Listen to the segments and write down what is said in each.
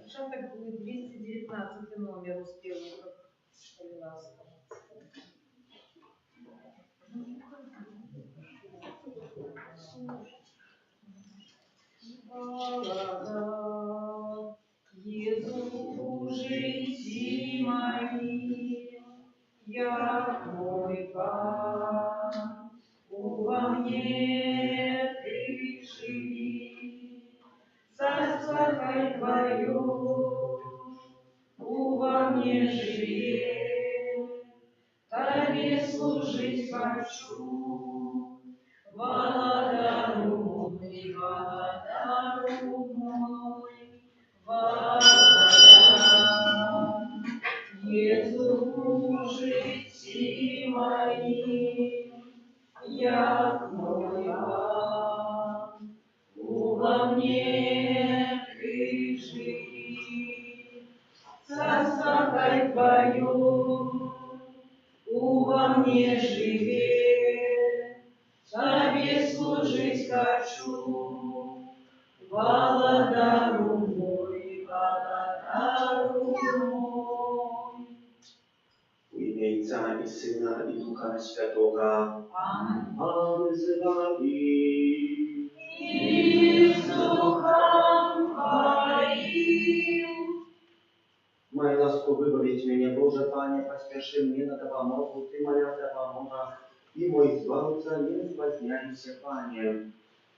Шаток будет 219 номер успевников Шалиласа. Иисус житти моим, я мой Пан, во мне ты живи, царство Твое, во мне живи, Тебе служить хочу, Владару мой, Владару мой, Владаря. Иисус житти моим, як мой Пан, во мне ты живи, царство Твое, во мне живи, Тебе служить хочу, Владару мой, Владару мой. W imię Ojca i Syna i Ducha Świętego. Amen. Pan z wami. I z duchem Twoim. Moja łasko, wybawić mnie, Boże Panie, pośpieszy mnie na допомогу, Ty moja допомога i mój Zbawca, nie zbaźniaj się, Panie.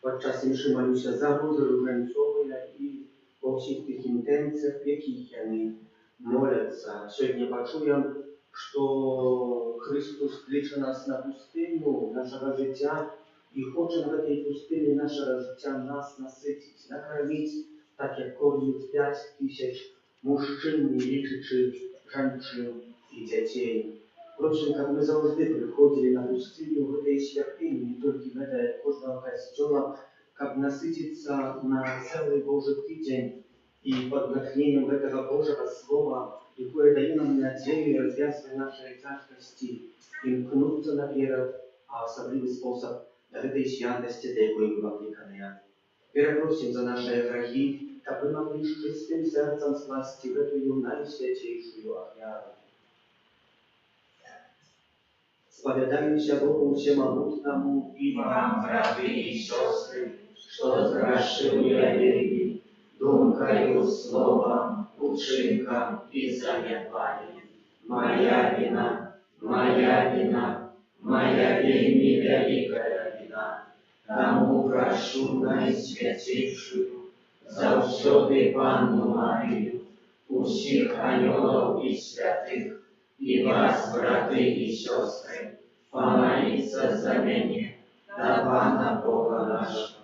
Podczas mszy молю się za Boże różańcowe i во всех tych intencjach, w jakich oni молятся. Сегодня почуем, что Христос кличе нас на пустыню нашего життя и хоче в этой пустыне нашего життя нас насытить, накормить, так як кормит 5000 мужчин, не лічачи женщин и детей. Впрочем, как мы завжди приходили на пустыню в этой святыне, не только в этой кожного костела, как насытиться на целый Божий тыдень и под натхнением этого Божьего Слова, якое дає нам надію і розв'язує наші тяжкості, імкнуться наперед, а особливий спосіб до этой святости, до якої ми покликані. Перепросим за наши грехи, aby нам лишь чистым сердцем скласти в эту наисвятейшую офяру. Spowiadaемся Богу Всемогутному и вам, братья и сестры, что зграшил я вірі, думкою, словом, учинком и занятванием. Моя вина, моя вина, моя вельми великая вина. Тому прошу наисвятейшую, завсёды Панну Марию, усіх анёлов и святых, и вас, браты и сестры, помолиться за меня, да Пана Бога нашего.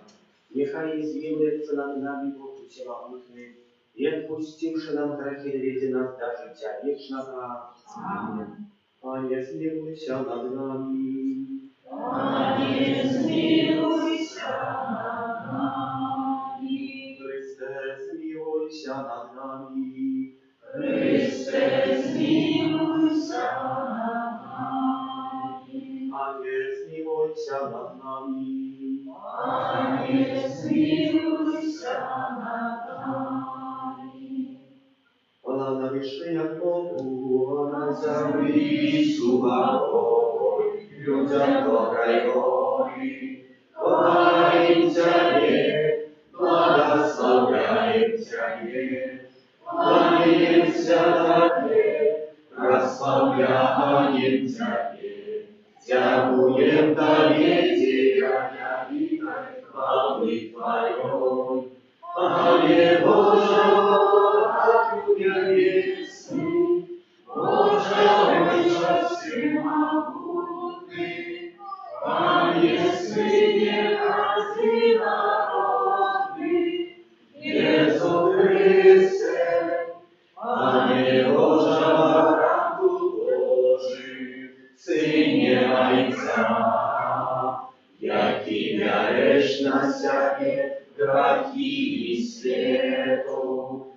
Нехай измилуется над нами Бог Всемогутный, и отпустивши нам грехи, доведи нас до життя вечного. Аминь. Пане, смилуйся над нами. Пане, смилуйся над нами. Христе, смилуйся над нами. Христе, смилуйся над нами. Пане, смилуйся над нами. Пане, смилуйся над нами. Полновишня Богу, на землі сугорой, людям доброй волі. Хвалим Тебе, благословляем Тебе, кланяемся Тебе, прославляем Тебе, дякуем доверия великой хвалы Твоей. Пане Боже, Отче Небесный, Боже Отче Всемогутный, Пане Сыне каждый народный, Иисус Христе, Пане Боже, правду Божий, Сыне Отца, який вяриш на себе грехи и свету,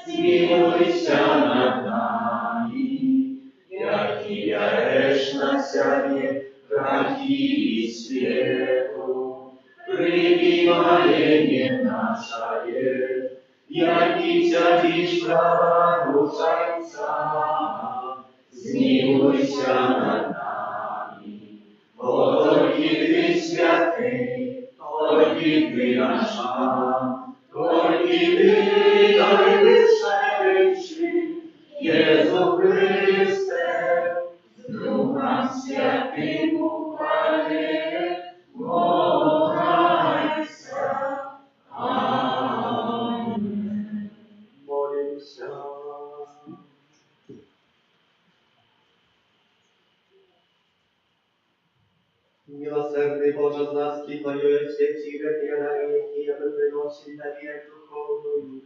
смилуйся Змилуйся над нами, які реш на себе грехи свету. Прими моление наше, яки тягишь праворушайца. Змилуйся над нами, только Ты святый, только Ты наша, только Ты найвищий, Єзу Христе, з Духом Святим у хвалі, молайся. Амінь. Молимся. Милосердный Боже, знаски Твое святи грехи, мы приносим на век духовную.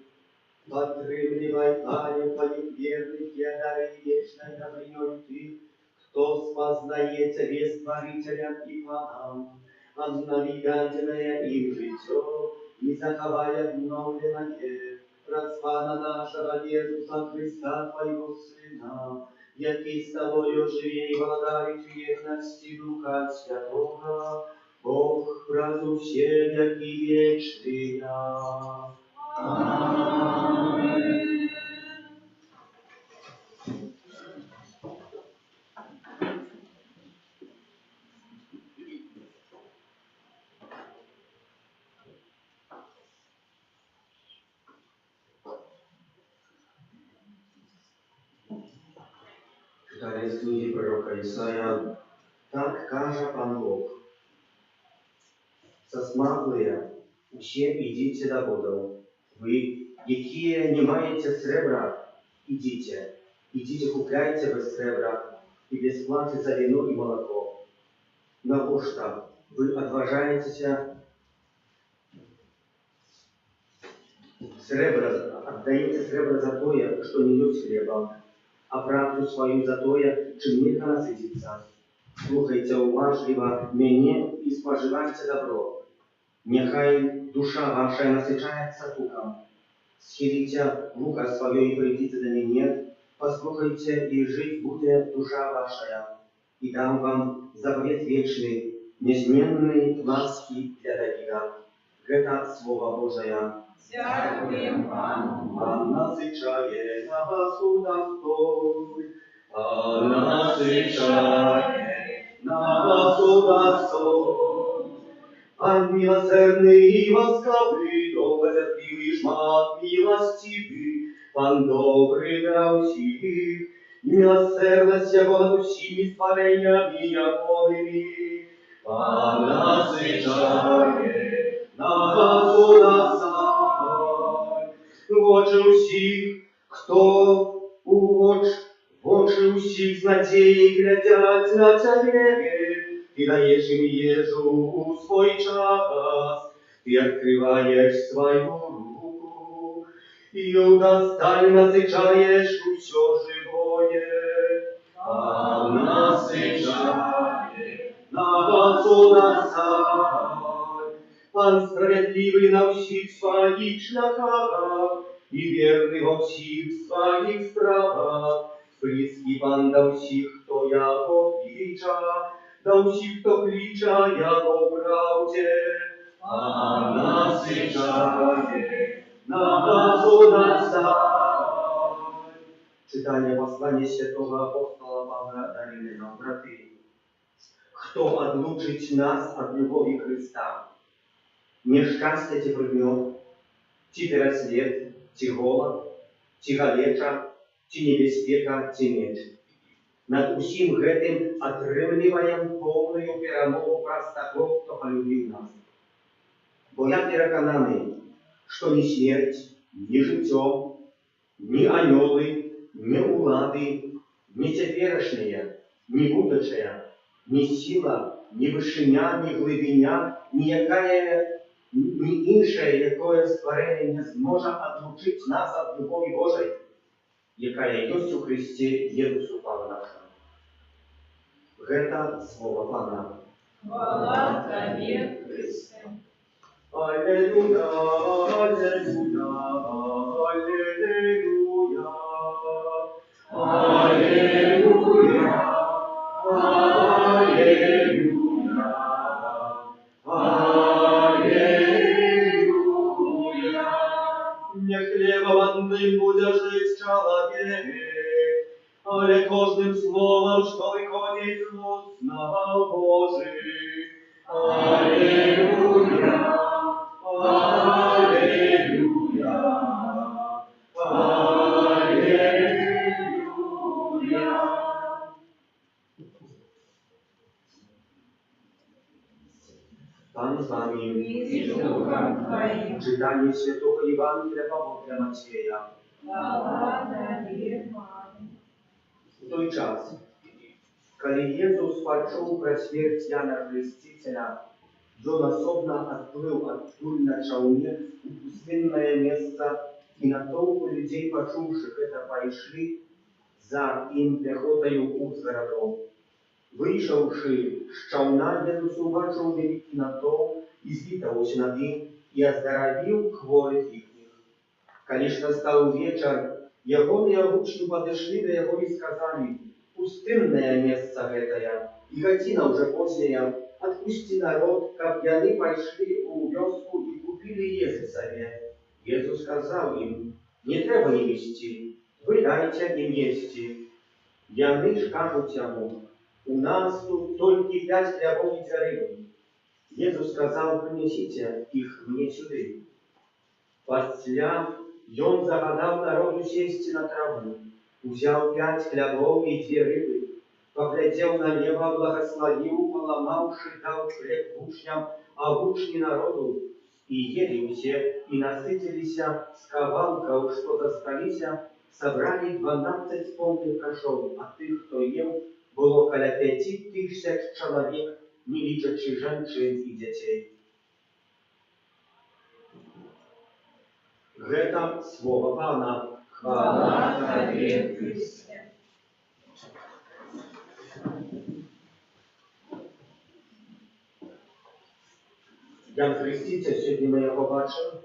Подтримливай Таню Твоих верных, и одари вечной добрыней Ты, кто спознается без Творителя и планам, обновительное им житё, и заховая обновленное Распана нашего Иисуса Христа, Твоего Сына, який с Тобою живе и владарит верности Духа Святого, Бог разущения и вечная. Аминь. Читание из книги пророка Исаия. Так каже Пан Бог. Засмаглые, все идите до водов. Вы, якие не маете сребра, идите. Идите купляйте без сребра и без платы за вино и молоко. На что вы отважаетесь отдаете сребра за то, что не есть хлеба, а працу свою за то, чем нельзя насытиться. Слухайте уважливо меня и споживайте добро. Нехай душа ваша насыщается духом. Схилите вуха свое и придите до меня, послухайте, и жить будет душа ваша. И дам вам заповедь вечный, неизменный ласки для Давида. Это Слово Божие. Дякуємо Пану. Пан насичає на вас удостой, Пан насичає на вас удостой. Пан милосердный и ласковый, долготерпеливый, жмат милостивый, Пан добрый для всех, милосердность Его над всеми створениями Яковыми. Пан насыщает, на вас удостой. В очи усіх, хто в очи усіх з надією глядять на Тебе. Ты даешь им ежу у свой час, Ты открываешь свою руку, и удосталь насыщаешь все живое. А насыщает, на вас удосталь. Пан справедливый на всех своих шляхах, и верный во всех своих справах. Близкий Пан до всех, кто Яко клича, до всіх, хто клича, яко правде, а насыщает, на вас удосталь. Читание послания святого апостола Павла до Римлянам, браты. Кто отлучит нас от любови Христа? Нещастя ті пригнет, ті переслед, ті голод, ті галеча, ті небезпека, ті меч. Над усім гэтым атрымліваем поўную перамогу праз таго, хто палюбіў нас. Бо я перакананы, што ні смерць, ні жыццё, ні анёлы, ні улады, ні цяперашняе, ні будучае, ні сіла, ні вышыня, ні глыбіня, ні іншае, якое стварэнне не зможа адлучыць нас ад любові Божай, якая ёсць у Христе Єсусу Пана нашого. Гэта слово Пана. Хвала Тобі, Христе. Аллилуйя, аллилуйя, аллилуйя. слышит человек, але каждым словом, что выходит из уст Божий. Аллилуйя, аллилуйя, аллилуйя. Pan z wami. I z duchem Twoim. Czytanie Świętego Ewangelia Pawła Macieja. Chwała Tobie, Panie. W той час, коли Иисус почув про смерть Яна Крестителя, он особенно отплыл оттуда на чауне в пустынное место, и на толпу людей, почувших это, пошли за им пехотою у городов. Вийшовши з чауна, Єсус убачив великий натовп і злітався над ним, і оздоровив хворих їхніх. Коли ж настав вечір, ягоные учни подошли до его и сказали: «Пустынное место это, и година уже поздняя, отпусти народ, как яны пошли у вёску и купили езы себе». Иисус сказал им: «Не треба им вести, вы дайте им есть». Яны ж кажут ему: «У нас тут только 5 хлебов и 2 рыбы». Иисус сказал: «Принесите их мне сюда». После он загадал народу сесть на траву, взял 5 хлебов и 2 рыбы, поглядел на небо, благословил, поломавши, дал хлеб учням, а учни народу, и ели все, и насытились с кавалков, что застались, собрали 12 полных кошов, а тех, кто ел, было около 5000 человек, не лічачи женщин и детей. Это слово Пана. Хвала Тобі, Христе. Ян Хреститель, сегодня мы его бачим,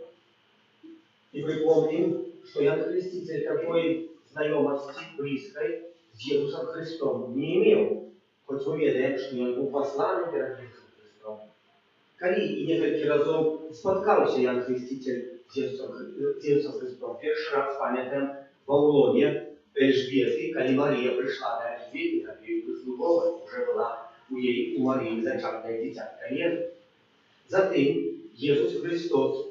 и припомним, что Ян Хреститель такой знакомости близкой с Иисусом Христом не имел, хоть мы видим, что он был посланный перед Иисусом Христом. Коли и несколько разов споткался Ян Хреститель с Иисусом Христом. Первый раз, памятаем, в Аулоне Эльжбеты, когда Мария пришла до Эльжбеты, как ее прислуговая, уже была у Марии зачатное дитятка Езу. Затем Иисус Христос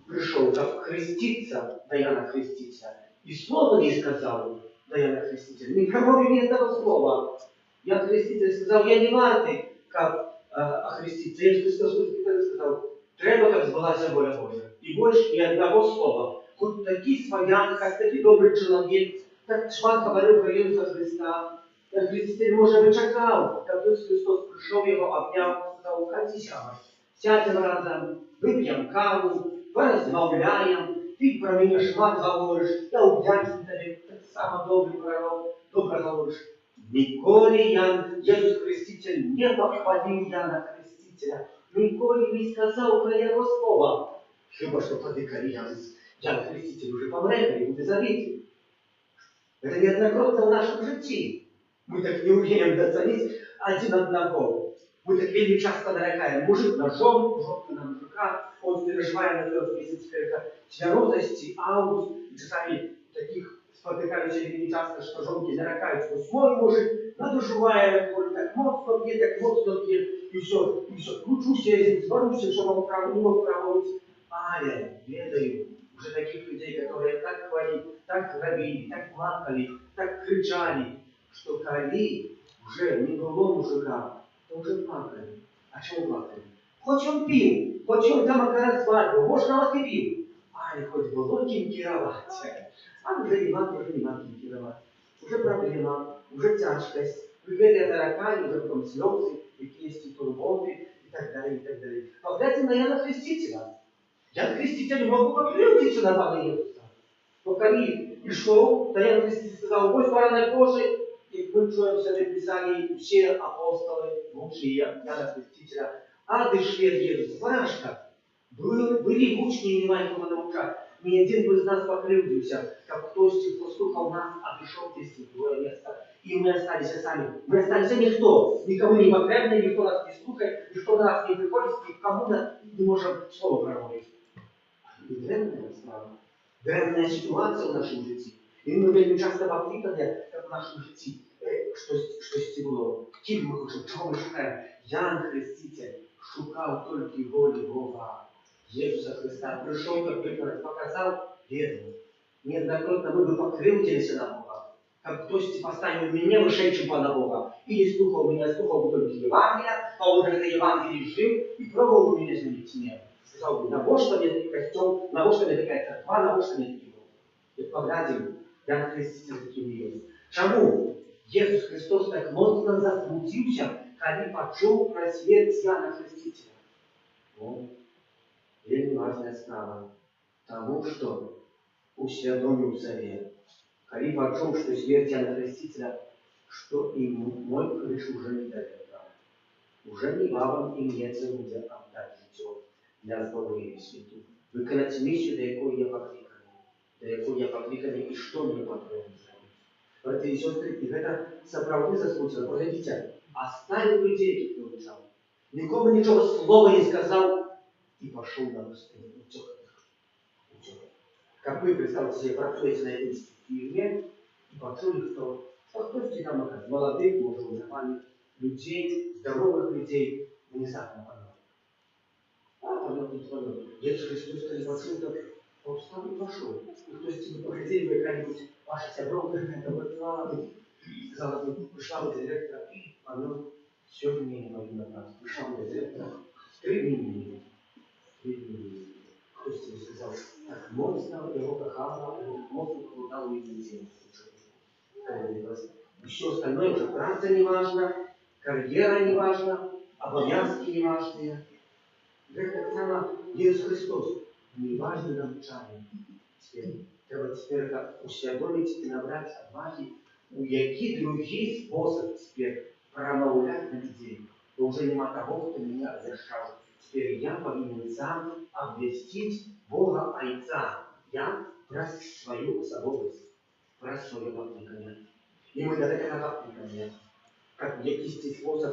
пришел, как креститься до Яна Крестителя. И слова не сказал до Яна Крестителя. Не промолвил ни этого слова. Ян Креститель сказал: «Я не варты, как охреститься». Иисус Христос сказал: «Треба, как сбылась воля Божия». И больше ни одного слова. Хоть такие своян, как такой добрый человек, так шмат говорил про Иисуса Христа. Ян Креститель, может быть, чекал, как Иисус Христос пришел, его обнял, сказал: «Уходи, сядь. Сядем разом, выпьем каву, поразмовляем, ты про меня шмат говоришь, я удячный тебе, так само добрый пророк, добро говоришь». Николи Иисус Креститель не похвалил Яна Крестителя, николи не сказал про его слова. Хиба что подыкали Ян Креститель уже помрели, и вы заметили. Это неоднократно в нашем житии. Мы так не умеем доценить один одного. Мы так вельми часто нарекаем: мужик на жонку на мужика, он переживает на этот месяц твердости, август, и часами таких спотыкаются вельми часто, что жонки нарекают: «Вот мой мужик надушевает, он так моцно пьет, и все, кручусь, звонусь, чтобы он правду не мог проводить». Але, ведаю, уже таких людей, которые так хвалили, так грабили, так плакали, так кричали, что коли уже не было мужика, то уже плакали. А чего плакали? Хоть он пил, хоть он там около свадьбу, может, навод и пил. Але хоть было кем кировать. А уже нема кем кировать. Уже проблема, уже тяжкость, уже таракани, уже потом слезы, какие-то турботы и так далее, и так далее. Поглядите на Яна Крестителя. Ян Креститель мог бы покреститься на Пана Иисуса. Но когда пришел, то Ян Креститель сказал: «Будь бараной Божий», и мы чуем в Святом Писании, все апостолы, лучшие Яна Крестителя, дошли от Иисуса. Парашка, были учни, не мать кого научать. Ни один бы из нас покрылся, как кто-то послухал нас, а пришел здесь в другое место. И мы остались сами. Мы остались никто. Никому не потребны, никто нас не слухает, никто на нас не приходит, никому не можем слово промолвить. Древняя слава. древная ситуація в нашому житті. І ми вельми часто покликані, як в нашому житті, щось було. Ким ми хочемо, чого ми шукаємо? Ян Хреститель шукав тільки волі Бога. Ісуса Христа прийшов, як приклад, показав віру. Неоднократно мы бы покрылись на Бога. Как кто-то поставил меня выше, чем на Бога. Или слухал меня, слухал бы только Евангелие, а он это Евангелие жил и пробовал бы меня изменить. Нет. Сказал бы, на что мне такой костюм, на что мне такая церква, на что мне такие Бог. И поглядел, я Христитель таким есть. Чему Иисус Христос так моцно засмутился, когда почул про смерть Яна Христителя? Ну, вельми важная справа. Тому, что усведомил себе, коли почул, что смерть Яна Хрестителя, что и мой крыш уже не дает. Уже не вам имеется буде отдать життя для збавлення світу. Виконати місію, до якої я покликаний, і що мені потрібно зробити. Брати і сестри, і це справді засмутило. Поглядите, оставив людей, які вивчав. Нікому нічого слова не сказав і пішов на пустыню. Утек. Как вы, представьте себе, працуете на этой фирме и почули, что кто-то там оказывается, молодых, может, нормальных людей, здоровых людей, внезапно понял. Если Христос не почул, то он встал и пошел. И кто-то тебе поглядели, вы какая-нибудь ваша сябровка, какая-то вызвала, сказала, пришла бы директора, она все мнение мое напрасно. Пришла бы директора, 3 дня. Хтось тебе сказав, так моцно його кохала, моцно покладала її дітей. Все остальное уже праца не важна, карьера не важна, обов'язки не важные. Так само Иисус Христос. Не важно навчання. Треба тепер усвідомити і набрати отваги, у який другий спосіб тепер промовляти на людей. Бо вже нема того, хто мене захищав. Теперь я повинен сам обвестить Бога Отца. Я про свою особливість, про своє покликання. І ми до такого покликання, як в якийсь спосіб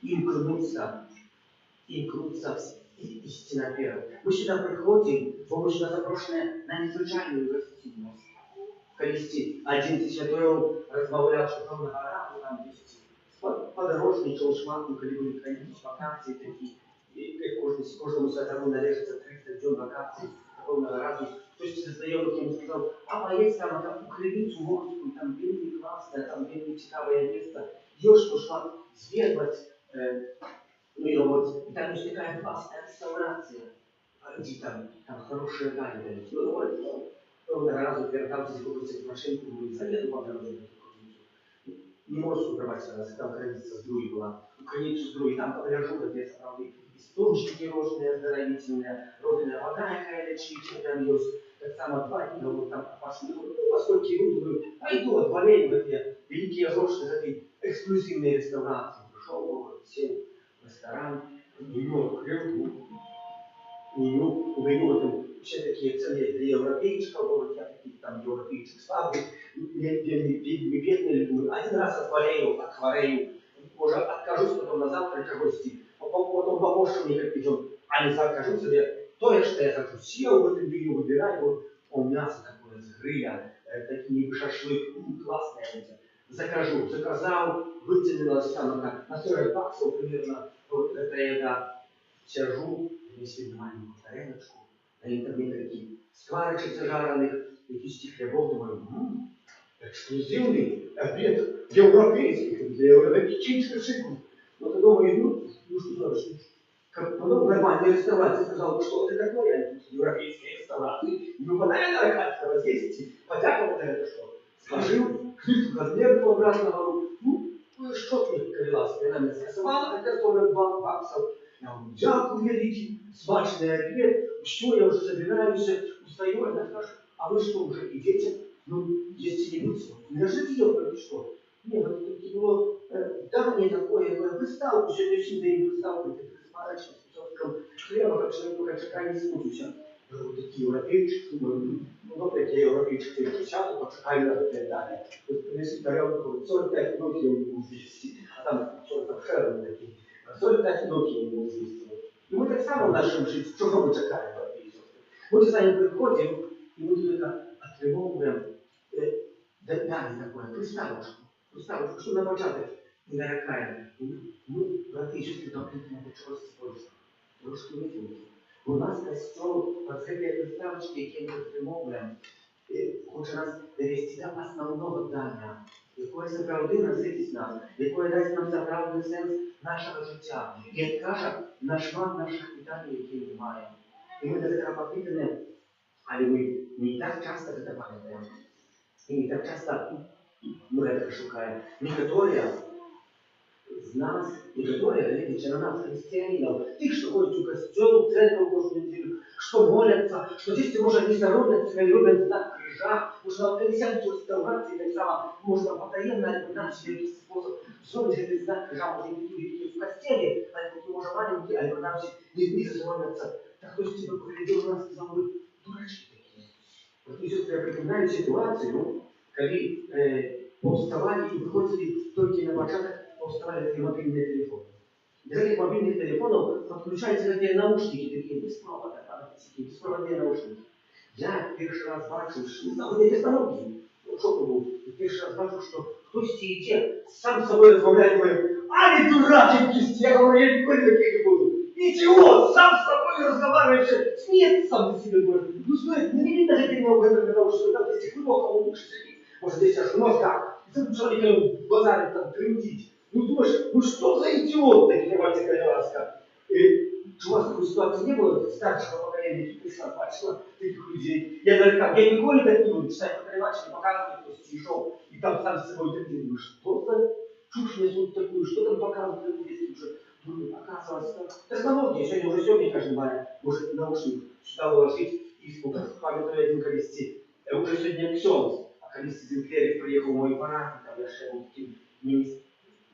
імкнуться истина первая. Мы сюда приходим, бо мы сюда запрошены на незвичайную гостиність. Колись один святой розмовляв, що там на горах, там есть подорожничав шматку, коли були якісь вакансії такі. І кожному святому належиться 30 днів вакансій такого разу. Хтось зі знайомих йому сказав, а поїдь там у Кривицю морську, там вельми класне, там вельми цікаве місце. Йдеш, пошла зведувати. Ну и вот, и там есть такая классная реставрация, где там хорошие гайды. Ну вот, он разу вертался, какую-то машинку, мы заеду по дороге. Не можешь укрывать, там граница с Друй была. Границу с Друй, там погляжу, где справді источники розные, здоровительные, розная вода, какая лечить, там есть. Так само 2 дня, вот там пошли, поскольку люди, пойду, отваляем эти великие гроши, эти эксклюзивные реставрации. Пришел, сел в ресторан, меню открыл, меню, у меню там все такие цены для европейчиков, вот я таких там европейчик слабый, бедные люди. Один раз отваляю, отхворею, уже откажусь потом на завтра гости, потом попозже мне как идем, а не закажу себе то, что я хочу. Сел в этом меню, выбираю, вот, мясо такое с гриля, такие шашлык, классные. Заказал, вытянулась там на 40 баксов примерно, вот эта еда. Сижу, если маленькую тарелочку, на интернете такие скварочек зажарених, якісь хлібов, думаю, ексклюзивний обід європейських, для європейських шиків. Ну, то думаю, ну что знаешь, потом нормальный ресторан, сказал, что это такое, европейские рестораны, ну, наверное, аркадского съесть, подяков это что, сложил, книжку размерку обратно, говорю, ну, что ты, Калилас, она мне сказала, это 42 баксов. Я говорю, дякую великий, смачный обед, все, я уже собираюсь, устаю, она скажет, а вы что, уже идете? Ну, если не будете, не живьем, или что? Нет, вот это было, да, мне такое, выставку, сегодня всю день выставку, ты присмарочно, с кусочком хлеба, как человек, как чекай не спутался. Я говорю, такие европейчики, думаю, ну, добре, я европейчики сяду, почекай на это далее. Вот принесли тарелку, 45 минут я не буду вести, а там 40 шеры такие. 45 минут я не буду вести. И мы так само в нашем жизни, чего мы чекаем, европейцев? Мы с вами приходим, І ми тут отримовуємо далі такое, приставочку, що на початок не нарікаємо. Ми, брати і сестри, докликаємо до чогось спольства. Трошки витягнути. У нас костюм, оце приставочки, які ми отримовуємо, хоче нас довести до основного дання, якої заправди наситить нас, якої дасть нам заправдний сенс нашого життя. І відкаже на шмат наших питань, які ми маємо. І ми до цього покликані, але ми не так часто це пам'ятаємо. І не так часто ми це шукаємо. Некоторые з нас, некоторые, глядячи на нас, христианинов, тих, що ходять у костел, в церковь кожну неділю, що моляться, що дійсно, може, вони зародляться і роблять знак крижа, може, на колесянцю реставрації, так само, можна потаємно, нам себе якийсь спосіб зробити цей знак крижа, може, не тільки в костелі, а такі, може, маленькі, а принаймні не зародляться. Так хтось тебе поглядів на нас і сказав, ви дурачки такі. От і сестри, я припоминаю ситуацію, коли повставали и выходили только на початок, повставали такие мобильные телефоны. Для этих мобильных телефонов подключаются такие наушники, такие без провода, такие беспроводные наушники. Я первый раз бачу, что не знал, где технологии. Ну, что было? Первый раз бачу, что кто-то сидит, сам с собой разговаривает, говорит, а не дурак, я говорю, я никогда таких не буду. Идиот, сам с собой разговариваешь, смеется сам за себя, говорит. Ну, стоит, не видно же ты много этого, что там здесь глубоко лучше сидит. Может, здесь аж в мозгах. И ты человека в базаре там трындить. Ну, думаешь, ну что за идиот такие, мать Калиновска? И у вас такой ситуации не было, старшего поколения, пришла, бачила таких людей. Я наверняка, я николи так не буду читать поколевачи, показывать, кто стишок, и там сам с собой трындить. Ну, что за чушь несут такую, что там показывают, если уже оказывается, технологии. Сегодня каждый мая может наушник сюда уложить и сколько памятаю один колести. Уже сегодня ксенц. Колись з клерик приїхав в мої парафії, там я ще був таким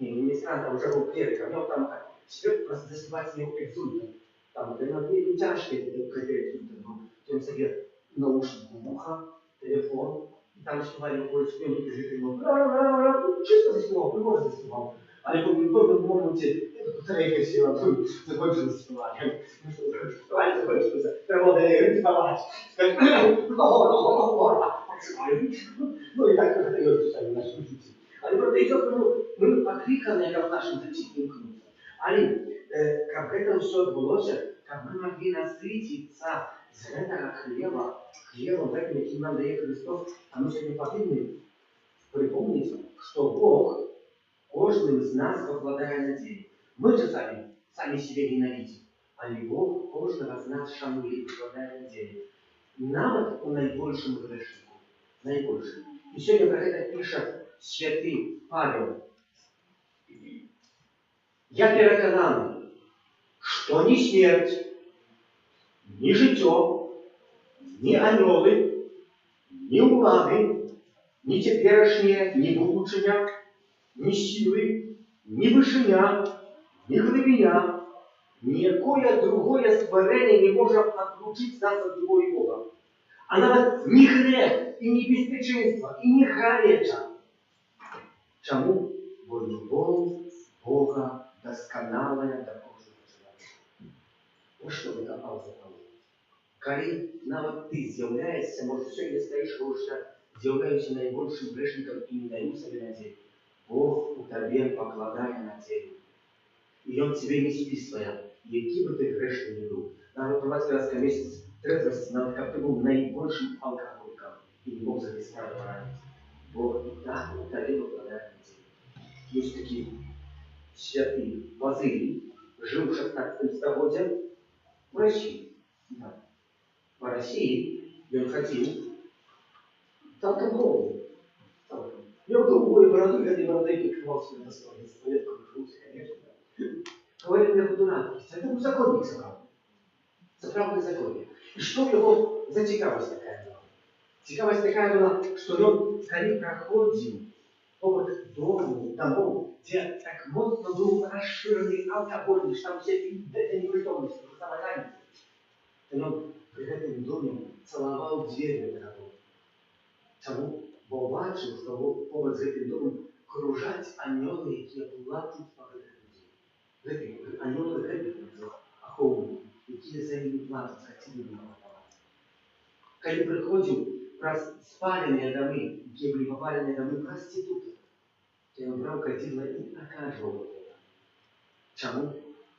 міністрантом, вже був клериком. У нього там спів просто заспівати його екзультом. Там не тяжкий екзультом був. Він собі наушник в вуха, телефон, і там співали якоюсь співники жителів. Чисто заспівав, пригоже заспівав. Але в певному моменті батарейка сіла, закончилось співання. Співання закончилося, треба було ритмувати. Ну и так остается сами наши жители. Але проте цього ми покликані, як в нашому житті імкнуться. Але як це все відбулося, як ми могли насититися з цього хлібом, яким нам дає Христос, а ми сьогодні повинні припомнити, що Бог кожним з нас покладає надію. Ми же самі себе ненавидимо, але Бог кожного з нас шанує і покладає надію. Навіть у найбільшому грішнику. Найбільше. І сьогодні про це пише святий Павел. Я переконаний, що ні смерть, ні життя, ні ангели, ні влади, ні теперішнє, ні будучення, ні сили, ні вишиня, ні глибиня, ніяке другое створення не може відлучити нас від любові Бога. А навіть ні грех, і ні безпеченство, і ні гаряча. Чому? Бо любов Бога досконалая до кожного чоловіка. Ось що така пауза пам'ятає. Коли навіть ти з'являєшся, може сьогодні стоїш, що з'являюся найбільшим грешником і не даю собі надію. Бог у тебе покладає надію. І Він тебе не списує, який би ти грешний не був. Навіть 20 раз в місяць трезвости, навіть як ти був найбільшим алкоголиком і не мог за це справу поранити. Бог і так у тебе покладає надію. Є такий святий Базилій, жив в 16 столітті в Росії. В Росії він хотів цілком голий. Я думаю, бороду, этой бородой прикрывал себе достоинство. Я такой крутый, конечно. Говорит мне дурак, это был законник собрал. Справді законі. І що в його за цікавість така була? Цікавість така була, що він, коли проходив повод домов, де так моцно був розширений алкоголь, що там всі непритомності, самогані, то він при цьому домі цілував двері дорогу. Чому? Бо бачив, що повод з цим домом кружать ангели, які плачуть по людей. Ангели гребуть, аховують. Які за ними платять, хотіли не платити. Калі прыходзіў праз спаленыя дамы, якія былі папаленыя дамы прастытутак, то ён браў кадзіла і аказваў гэта. Чаму?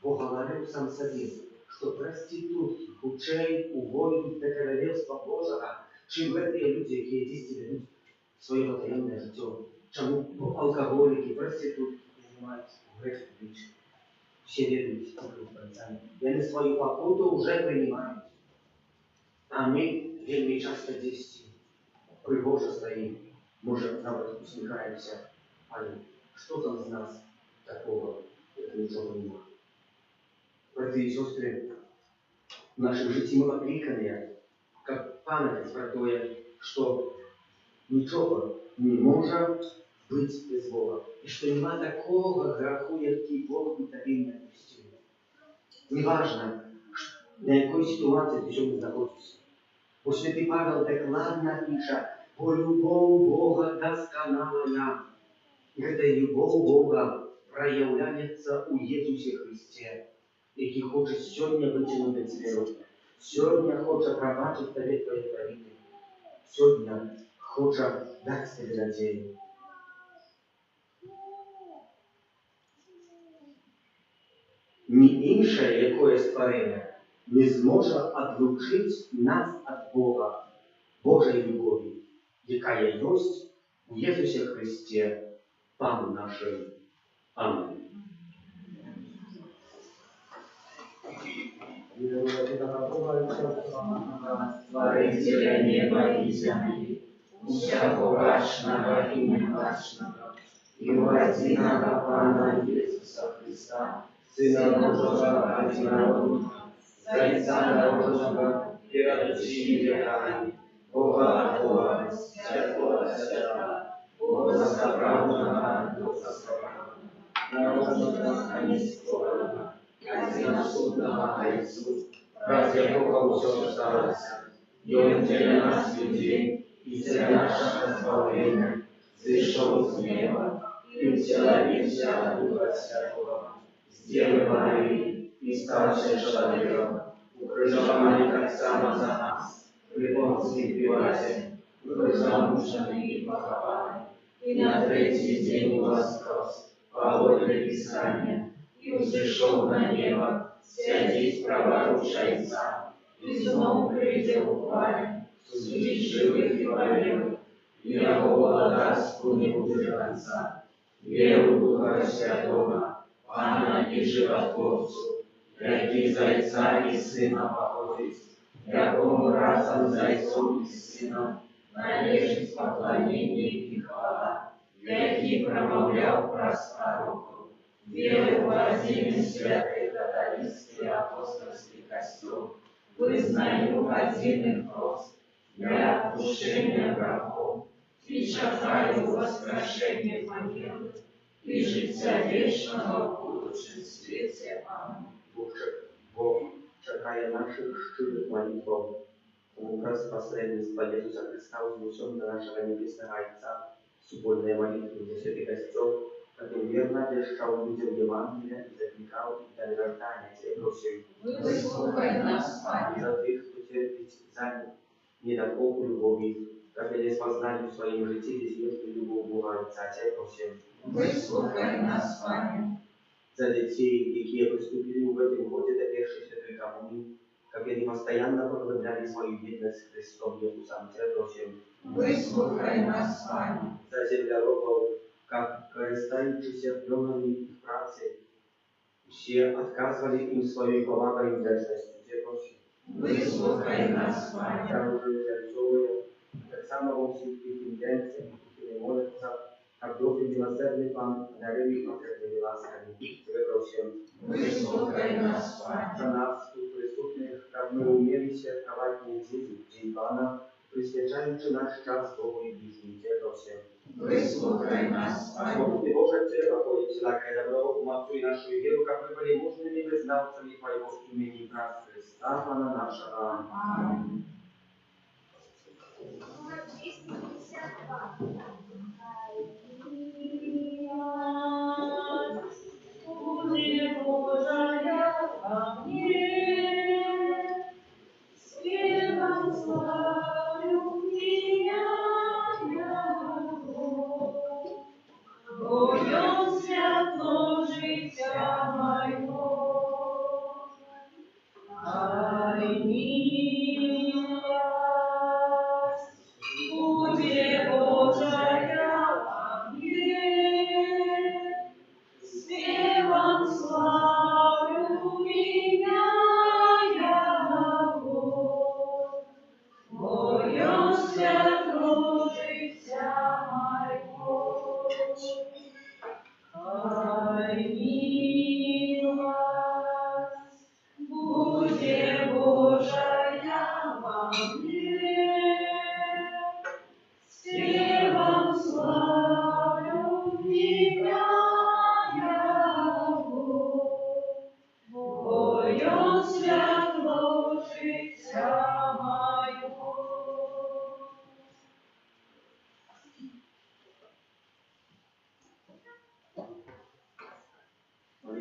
Бо гаварыў сам сабе, што прастытуткі хутчэй увойдуць да каралевства Божага, чым гэтыя людзі, якія дзесьці вядуць сваё патаемнае жыццё. Чаму? Бо алкаголікі, прастытуткі займаюць грэхам лічным. Все ведаюць такую панцамі. Яны сваю пакуту ўжо прынимаюць. А мы вельмі часта дзесьці прыгожа стаім, можа, нават усміхаемся, але што там з нас такого, як нічога нема. Браты і сёстры, в нашым жыцці мы пакліканыя, каб памятаць пра тое, што нічога не можа быць без Бога, і што няма такога граху, які Бог бы табе не адпусціў. Неважна, на якой сітуацыі ты сёння знаходзішся. Бо святы Павел дакладна піша, бо любоў Бога дасканалая. І гэта любоў Бога праяўляецца ў Езусе Христе, які хоча сёння выцягнуць да цябе руку. Сёння хоча прабачыць табе твае правіны. Сёння хоча даць табе надзею. Ні іншае якое стварэнне не зможа адлучыць нас ад Бога, Божай любові, якая ёсць у Езусе Христе, Пану нашым. Аминь. Творителя неба и земли, всякого важного и неважного, и единого Пана Иисуса Христа, Сына Божьего одинородного, Зайца народного, перед веками, Бога от Бога, святого от святого, Бога соправленного, Духа соправленного, народного, а не скорого, одиносудного Отцу, ради якого все осталось, и Он для нас, людей, и для нашего избавления, зашел с неба и вселился от Духа Святого, с Девы Марии и ставший человеком, укрыжованный так само за нас, при Понтии Пилате, был замученный и похован, и на третий день воскрес, по воле Писания, и взошел на небо, сядет праворуч Отца, и снова придет в хвале, судить живых и померших, и Его владарству не будет конца. Веру Духа Святого, Пана и Животворцу, який Зайца и Сына походит, якому разом Зайцом и Сыном належит поклонение и хвала, який промовлял праз пророков, веру в один святый католический апостольский костел, вызнаю один их рост для отпущения грехов, и чекаю воскрешения могилы, и життя вечного в будущем свете. Аминь. Бог чекає наших щирих молитв. Тому праз посредництво Иисуса Христа вознесем до нашего Небесного Отца субботные молитвы за Святый Костел, который верно обещал людям Евангелия и закликал их до навертания. Тебе просим, Выслухай нас, Пане. за тех, кто терпит за недоколку любови, как они познали в своем житии безмерную любовь Бога Отца. Тебе просим, Выслухай нас, Пане. за детей, которые приступили в этом годе до первой Святой Коммунии, как они постоянно проявляли свою верность Христом Иисусом. Тебя просим, Выслухай нас, Пане. за землеробов, как користающиеся пленами их працы, все отказывали им своей повагой и вдячностью. Тебя просим, Выслухай нас, Пане. за рожденцовые, так само во всех их интенциях, которые молятся, как добрый милосердный Пан, одарили покрытыми ласками. Тебя просим, Выслухай нас, Пане. за нас, тут присутных, как мы умели все открывать неделю, день Пана, присвячаючи наш час Богу и ближним. Тебя просим, Выслухай нас, Пане. Господи Боже, Тебе проходит всякое добро, умацуй нашу веру, как мы были мужными вызнавцами Твоего имени Христа Христа, Пана нашего. Аминь. Господи Божия ко мне, с вером слава.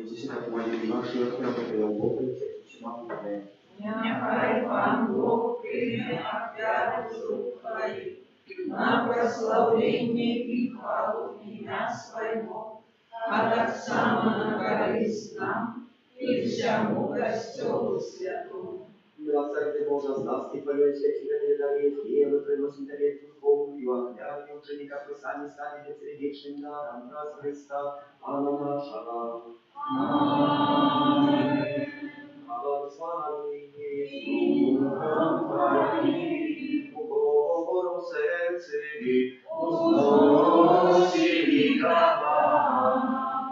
Молитесь, как молили наши, отправляя Бога, и все могутные. Нехай Пан Бог прийме офяру з рук Твоих на прославление и хвалу имя Своего, а так само на корысть нам и всему Костелу Святому. Милосердие Божие, с нас и Твое, Тебе не дарит, и мы приносим Тебе духовную окляву ученика Писания, станет вечным даром нас Христа, Анна наша. Аминь. Благослови Духом Твоим, укору сердце, узносили дома.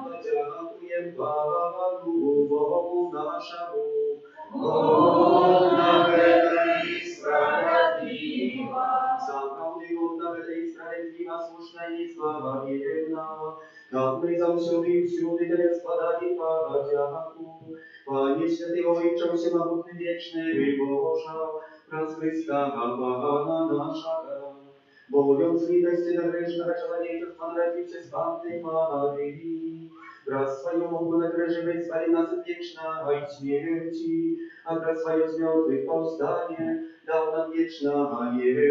Подякуем Богу, Богу нашему, Бог награда и справедлива. Заправды Бог награда и справедлива, слушна и слава верна. Как мы за всюду всюду Тебе складали подяку. Panie Święty Ojcze, Wszechmogutny Wieczny Boża, raz Chrysta, Pana naszego. Mówiąc litości na grzesznego człowieczeństwa narodził się z Panny Maryi. Wraz swoją Bogu na krzyży wyzwali nas od wiecznej śmierci, a wraz swoją zmiotłych powstanie dał nam wieczne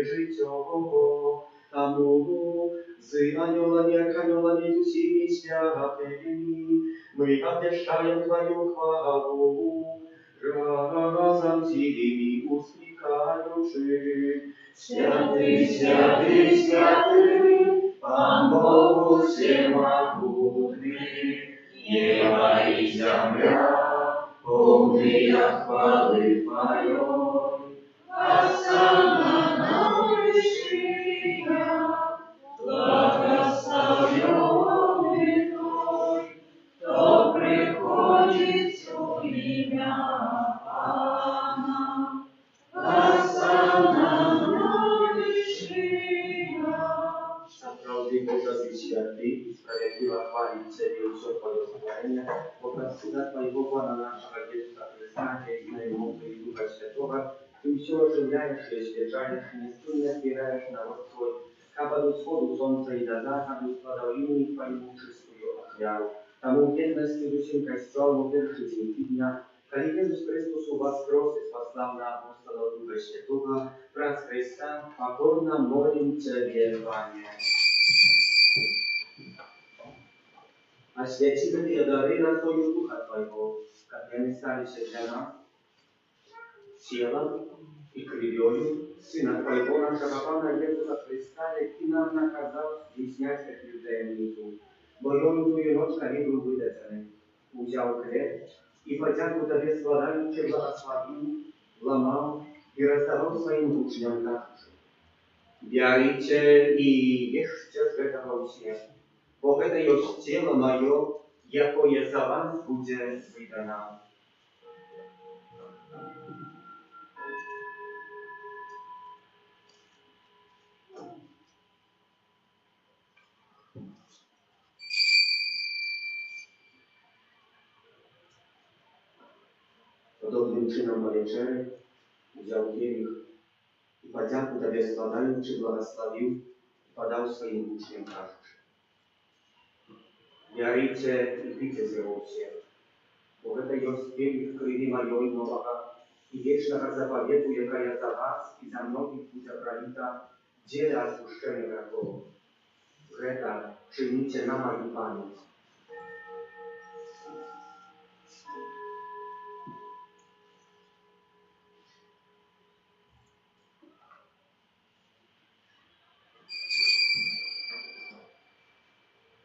życiowo. Тому z aniołami jak aniołami z усіmi świętymi мы обещаем Твою хвалу, разом сими усмехаючи. Святый, святый, святый, Пан Бог всемогутный, небо и земля, полные хвалы Твоей. Осанна на вершинах, благословенный Твой, кто приходит у имя Пана. Осанна на вершинах. Naprawdę Boże, Ty święty i sprawiedliwa chwalić Ciebie i все Twoje stworzenie, poprzez Syna Twojego Pana naszego Jezusa Chrysta, Dziecka i Mocy i Ducha Świętego, Ty все оживляешь и освежаешь, неизменно збираешь народ Твой, каба до сходу солнца и до заходу складал имени Твоему чистую охвяру. Тому вірності з усім Костьолу вирішить дня, коли Єсус Христос у вас просить, послав на апостола Духа Святого, праз Христа, покорно молим Тебе, Пане. Освяти Ты дары росою Духа Твоего, как они стались для нас, телом и кровью Сына Твоего, нашего Пана Иисуса Христа, и Ты нам наказал здійснять такі таємницю. Бою Твою ночь, коли был выдачен, взял хлеб и подяку Тебе складаючи благословил, ломал и раздавал своим учням кажучи. Бярите и ешьте з этого все, бо это есть тело мое, якое за вас будет выдано. Podobnym czynom na wieczery wziął kielich i podjaku Tobie składając, błogosławił i podał swoim uczniom każdy. Bierajcie i pijcie z jego все, bo это есть kielich krwi mojej nowego i wiecznego zapowiedzu, jaka jest za was i za mnogich będzie prolita, dziela odpuszczenia grzechów. Это czynicie na moją pamięć.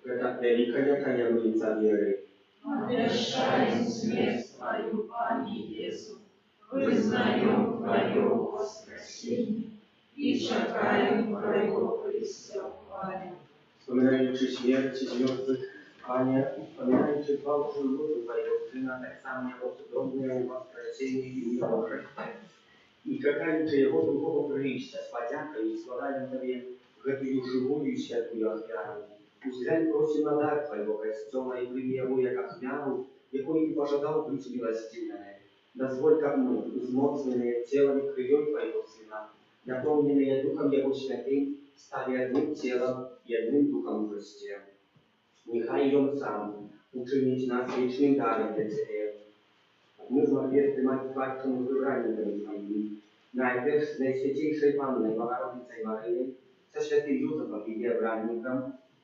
Это великая таємниця віри. Обещаем смерть Твою, Пане Иисус, вызнаем Твое воскресение и чекаем Твоего преступления. Wspominający śmierć związek Panie, wspominający fałszu ludu Twojego Syna, tak samo jako cudowne воскресение i miłosierdzie. I czekający Jego duchową przyjścia z podzięką i składają Tobie гэтую живую и святую офяру. Узглянь просим на дар Твоего Костела и прими его як офяру, якой Ты пожадал быть милостивым. Дозволь, как мы, узмоцненные телом и кровью Твоего Сына, наполненные Духом Его Святым, стали одним телом и одним Духом в Христе. Нехай Он сам uczynić nas wiecznym darem dla Ciebie. My zmartwychwstać Twoim wybraniem Twoim. Najpierw z Najświętejszej Panny Bogorodicy Maryi, ze świętym Józefem i Wiebranikiem,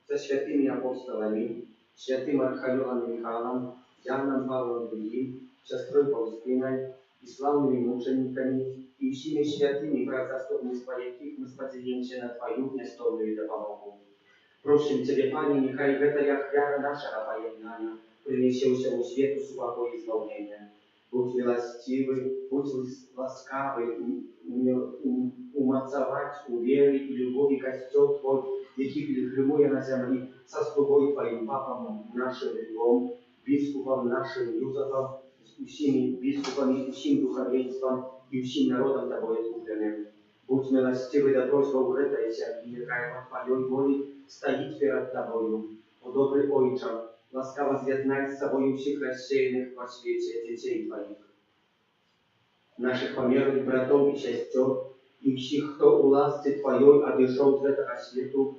ze świętymi apostołami, świętym archaniołem Michałem, Janem Pawłem II, siostrą Faustyną i sławnymi muczenikami i всеми świętymi wraz zastępnictwa, jakich my spodziewamy się na Twoją niestolną допомогу. Prosimy Ciebie, Panie, niechaj гэта jak wiara nasza pojednania przyniesie się u światu sławo i zbawienie. Будь милостивый, будь ласкавый, умацовать у веры и любови костел Твой, який підгримує на землі, со слугою Твоїм папам нашим Львом, біскупом нашим Юзефом, з усіми біскупами, усім духовенством і усім народом Тобою купленим. Будь милостивый до просьба угритайся, і нехай по Твоей волі стоїть перед Тобою. О добрий Ойче, ласкаво з'єднай з собою всіх розсеяних по світі дітей Твоїх, наших померлих братов і сестер, і всіх, хто у ласці Твоєї одійшов з этого світу,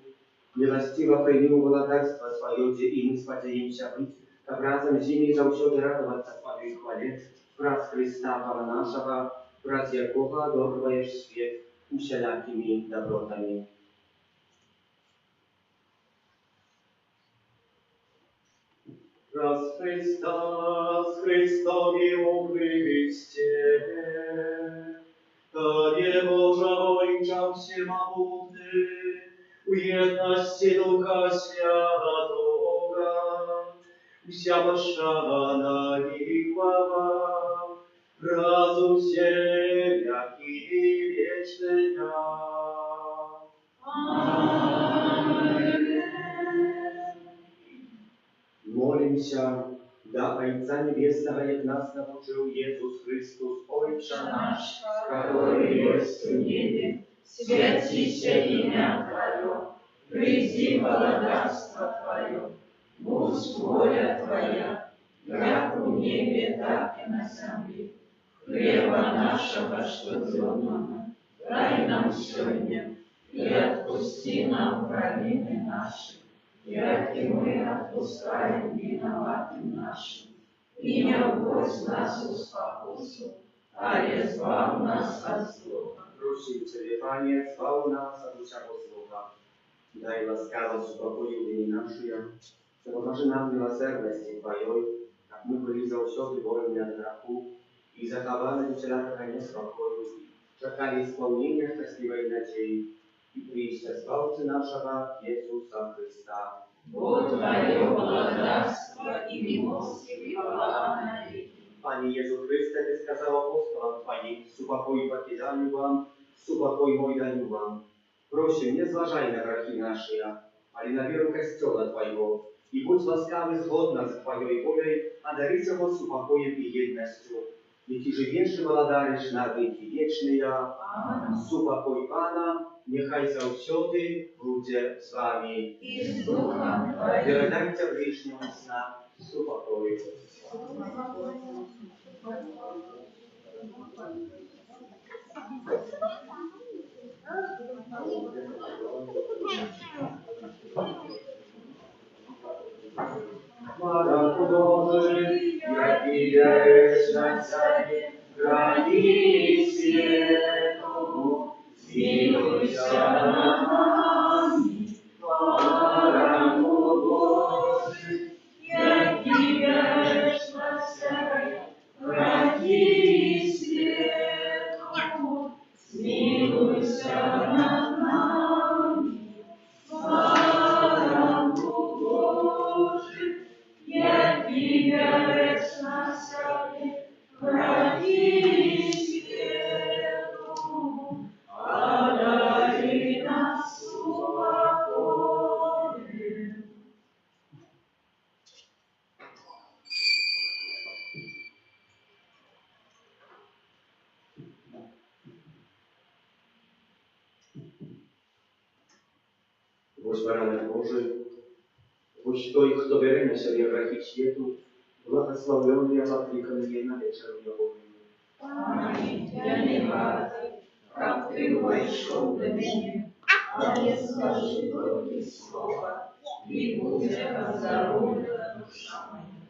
милостиво прийми у благодарство Твоє, де і ми сподіваємося бути, как разом з ними завсюди радуватися Твоїй хвалі, враз Христа Бога нашого, враз якого одобрюєш світ усілякими добротами. Раз Христа с Христови укрывисте, то не Божа Ойча всемогутный, у едности Духа Святого, вся пошана и хвала, разум всякий вечный. Молимся, да Отца Небесного, як нас научил Иисус Христос, Отче наш, который есть в небе, святися имя Твое, приди благодарство Твое, будь воля Твоя, как в небе, так и на земле. Хлеба нашего штодневного дай нам сегодня, и отпусти нам провины наши, як и мы отпускаем виноватым нашим. И не вводь нас в спокусу, а избавь нас от злого. Prosím Ciebie, Panie, zbaw nas od wszelkiego zła. Daj łaskawo spokoju dni naszym, pomoże nam miłosierdzie Twojej, jak my byli zawsze wolni od grzechu i zachowani wszelkiego niespokoju, czekali spełnienia szczęśliwej nadziei i przyjścia Zbawcy naszego, Jezusa Chrysta. Будь Твое благодарство и милостивый на веки. Panie Jezu Chryste, Ty skazał apostołom Twoim, supokój покидаю вам, supokój mój dаю вам. Prosim, nie zważaj na grzechy nasze, ale na wierę Kościoła Twojego i bądź łaskawy zgodna z Twoją wolą, a daruj go supokojem i jednością. Jaki żywiesz i władarisz na wieki wieczne, supokój Pana, niechaj zawsze będzie z Wami. И с Духом Твоим. Передайте ближнему сна супокою. Хвала Божий, який єш на царі, грані світу, змилуйся над нами. Хвала Божий, який єш на царі, грані світу, змилуйся над нами. Хвала Божий, який єш на царі, грані світу, одари нас спокоєм. Ось баранок Божий, ось той, хто бере на себе грехи світу, благословлений покликаний на вечеру Його. Аминь. Я не варта, как Ты вошел до меня, а я скажи только слово, и будет оздоровлена душа моя.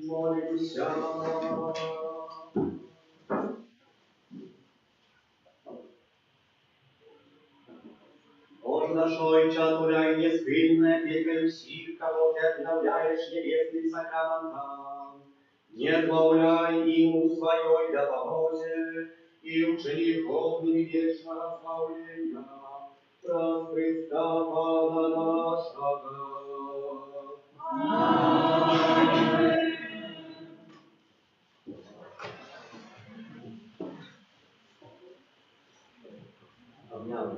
Молимся. Боже наш Отче, отворяй неспынное пекарь всех, кого Ты обновляешь небесным сакраментом. Не отбавляй ему своей допомозе и учеников вечного славления. Про Христа Пана нашего. Аминь. Обняли.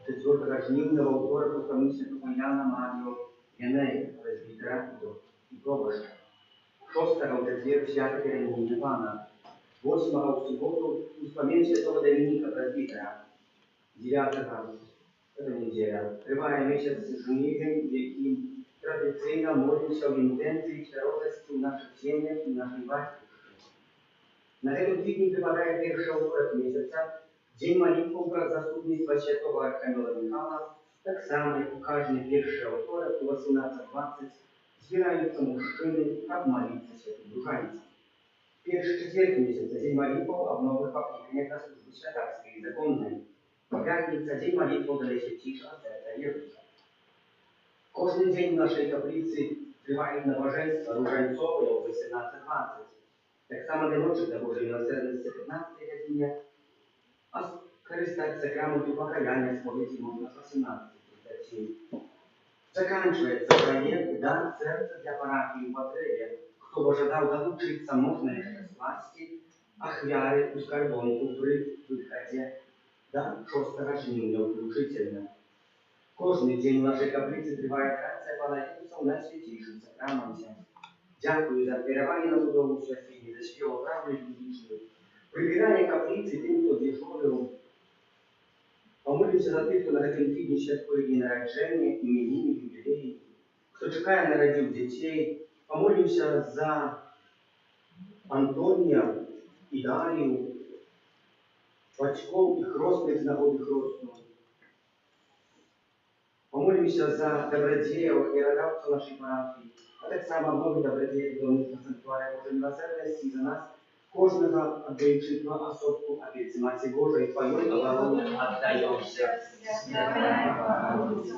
Четвертого жнивного второго помісяця Яна Марію Єнея, презбітера і Пробашка. 6-го в четвер свято Переміння Пана. 8-го в суботу успомин святого Доминика презбітера. 9-го это неделя. Триває місяць жнивень, в яким традиційно молимося в інтенції щирості в наших сім'ях і нашій батьківщині. На этом тижні припадає перший вторик місяця, День молитвы про заступництво святого Архангела Михаила, так само, як у кожний перший вторик у 18:20 збираються мужчини обмолитися святим ружанцям. Перший четверг місяця День молитвы об новых покликаниях на службу святарской и законной. Пятница День молитвы для святейшего сердца верующих. Кожний день в нашій каплиці тривають набоженства ружанцове о 18:20. Так само до ночі для Божої милосердності о 15 годині, а скористать сакраменту покаяния споведи можно с 18:37. Заканчивается проект «Дар сердца для парафии в потребе». Кто бы ожидал доучиться, можно это с власти, ахвяры у скорбонку при выходе до 6-го жнивня включительно. Кожний день в нашій каплиці триває грація Панаївця у найсвятішому сакраменті. Дякую за відкривання на судову святині, за співу правду і вічну. Прибирання каплиці тим, хто дежурив. Помолимся за тих, хто на цьому тижні святкує дні народження, іменини, юбілеї, хто чекає народив дітей. Помолимся за Антонія і Дарію, батьков і хрестних з нагоди хрестного. Помолимся за добродеїв і родавців нашої парафії, а так само много добродеїв до них на санктуарі Божої милосердності і за нас, кожного отдаючи на особку опеці Матері Божої, Твоєї оборони отдаємося. Святая Богородица,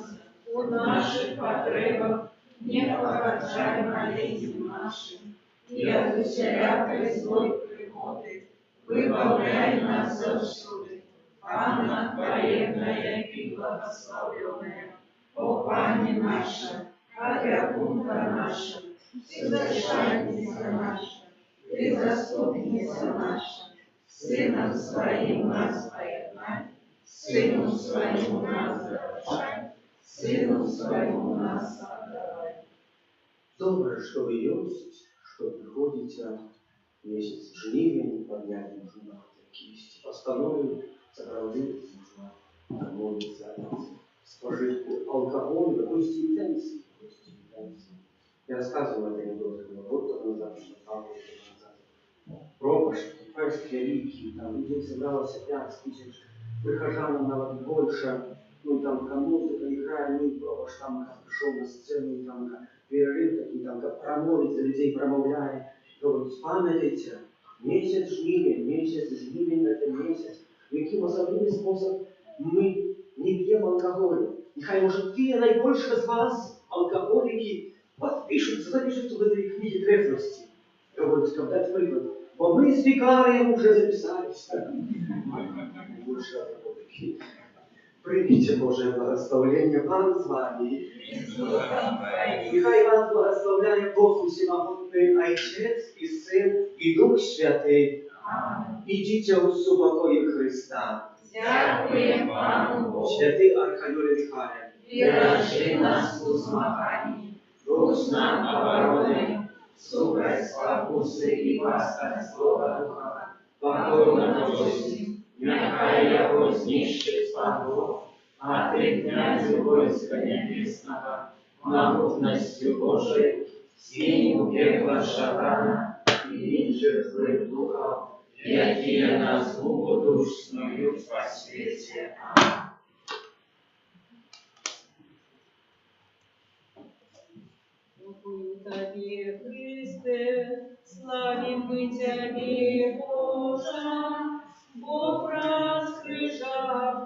у наших потребах не погорчай молитвам нашим, и от усякой злой приходы выбавляй нас завсюди. Панна Твоевная и благословенная, о Пане наша, опекунка наша, всезащитница наша, Ты заступница наша, Сыном Своим нас поеднай, Сыну Своему нас заручай, Сыну Своему нас отдавай. Добре, что вы есть, что приходите, месяц жнивень, поднять нужно кисть, постановить, сопроводить нужно молиться, спожить алкоголь, допустим, интенсии. Я рассказывал это недолго, год назад, что там назад. Пропасть, ферские лики, там людей собралось 5 тысяч, прихожан на больше, ну там музыка играет, ну и пропасть там пришел на сцену, и там перерыв такие, там как промолится, людей промовляет. Говорит, пам'ятайте, месяц жнивень, это месяц, в яким особливий спосіб ми не п'ємо алкоголь. Нехай, може, ті найбільше з вас, алкоголики, подпишутся, запишутся в этой книге трезвости. Говорит, дать приклад. Бо мы с викарием уже записались. Больше алкоголики. Примите Божие благословение, Пан с вами. Нехай вас благословляет Бог Всемогутний, Отец и Сын и Дух Святый. Идите в супокої Христа. Дякуємо Пану Богу. Святий Архангеле Михайле, Бережи нас у змаганні, будь нам обороною, супроть спокуси і пастора Слова Духа, покорно просим, нехай його знищить спогло, а Ты, князю войска небесного, могутностью Божией, синь пекла шатана и винжи злых духов, якие на згубу душ снуют по свете. Аминь. Дякую тобі, Христе, славім ми тебе, Божа, бо враз крижа